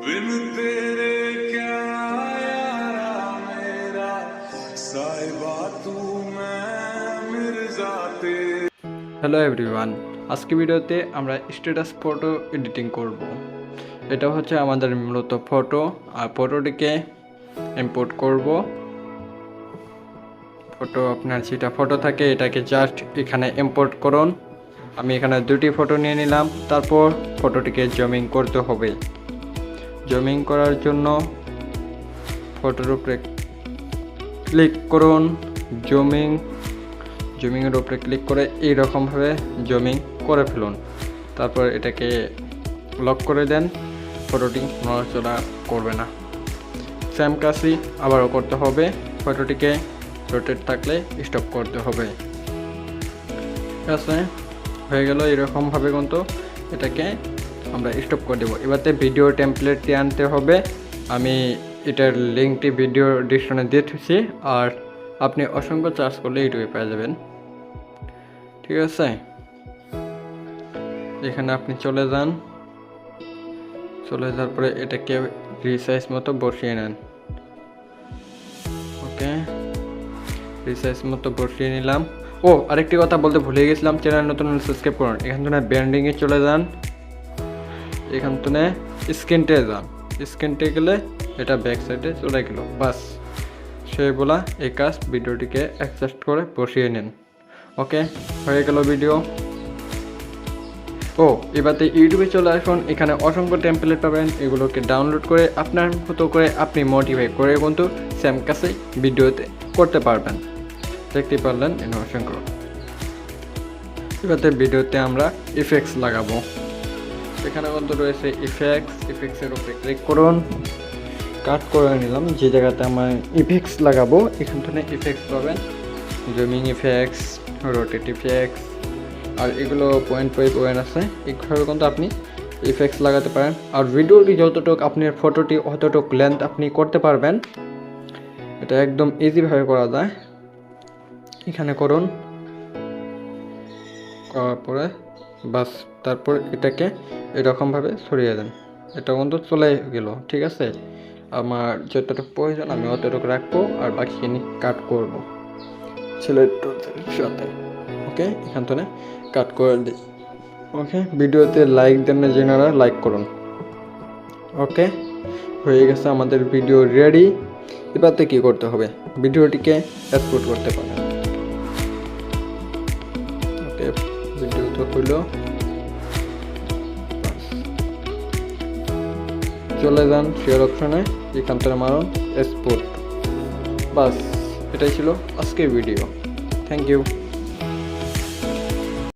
बिन तेरे क्या यारा मेरा साहिबा तू मैं मिर्जा तेरा। হ্যালো এভরিওয়ান, আজকে ভিডিওতে আমরা স্ট্যাটাস ফটো এডিটিং করব। এটা হচ্ছে আমাদের মূলত ফটো, আর ফটোটিকে ইম্পোর্ট করব। ফটো আপনার যেটা ফটো থাকে এটাকে জাস্ট এখানে ইম্পোর্ট করুন। আমি এখানে দুটি ফটো নিয়ে নিলাম। তারপর ফটোটিকে জুমিং করতে হবে। জুমিং করার জন্য ফটোর উপরে ক্লিক করুন, জুমিংয়ের উপরে ক্লিক করে এইরকমভাবে জুমিং করে ফেলুন। তারপর এটাকে লক করে দেন, ফটোটি নড়াচড়া করবে না। সেম কাজই আবারও করতে হবে, ফটোটিকে রোটেট থাকলে স্টপ করতে হবে। ঠিক আছে, হয়ে গেল। এরকমভাবে কিন্তু এটাকে আমরা স্টপ করে দেবো। এবারে ভিডিও টেমপ্লেটটি আনতে হবে। আমি এটার লিঙ্কটি ভিডিও ডিসক্রিপশনে দিয়ে দিচ্ছি, আর আপনি অসংখ্য চার্জ করলে ইউটিউবে পেয়ে যাবেন। ঠিক আছে, এখানে আপনি চলে যাওয়ার পরে এটাকে রিসাইজ মতো বসিয়ে নেন। ওকে, রিসাইজ মতো বসিয়ে নিলাম। ও, আরেকটি কথা বলতে ভুলে গেছিলাম, চ্যানেল নতুন সাবস্ক্রাইব করুন। এখান থেকে ব্যান্ডিংয়ে চলে যান, এখান থেকে স্ক্রিনটে যান। স্ক্রিনটে গেলে এটা ব্যাক সাইডে চলে গেল। বাস, সেই বলা এই কাজ। ভিডিওটিকে অ্যাডজাস্ট করে বসিয়ে নিন। ওকে, হয়ে গেল ভিডিও। ও, এবারে ইউটিউবে চলে আসুন। এখানে অসংখ্য টেমপ্লেট পাবেন, এগুলোকে ডাউনলোড করে আপনার মতো করে আপনি মডিফাই করে কিন্তু সেম কাজে ভিডিওতে করতে পারবেন। দেখতে পারলেন এখানে অসংখ্য। এবারে ভিডিওতে আমরা ইফেক্টস লাগাবো। এখানে কিন্তু রয়েছে ইফেক্টসের উপরে ক্লিক করুন। কাট করে নিলাম যে জায়গাতে আমরা ইফেক্টস লাগাবো। এখান থেকে ইফেক্টস পাবেন, জুমিং ইফেক্টস, রোটেট ইফেক্টস, আর এগুলো পয়েন্ট বাই পয়েন্ট আছে। এইভাবে কিন্তু আপনি ইফেক্টস লাগাতে পারেন। আর ভিডিওটি যতটুকু আপনার ফটোটি অতটুকু লেন্থ আপনি করতে পারবেন। এটা একদম ইজিভাবে করা যায়। এখানে করুন, করার পরে বাস, তারপর এটাকে এরকমভাবে সরিয়ে দেন। এটা কিন্তু চলে গেল। ঠিক আছে, আমার যতটুকু প্রয়োজন আমি অতটুকু রাখবো, আর বাকি কাট করবো ছেলের সাথে। ওকে, এখান থেকে কাট করে দিই। ওকে, ভিডিওতে লাইক দেন না যেনারা, লাইক করুন। ওকে, হয়ে গেছে আমাদের ভিডিও রেডি। এবারে কী করতে হবে, ভিডিওটিকে এক্সপোর্ট করতে পারেন। ওকে, ভিডিও তো হইলো। চলে যান শেয়ার অপশনে, এখান থেকে মারুন এক্সপোর্ট। বাস, এটাই ছিল আজকের ভিডিও। Thank you.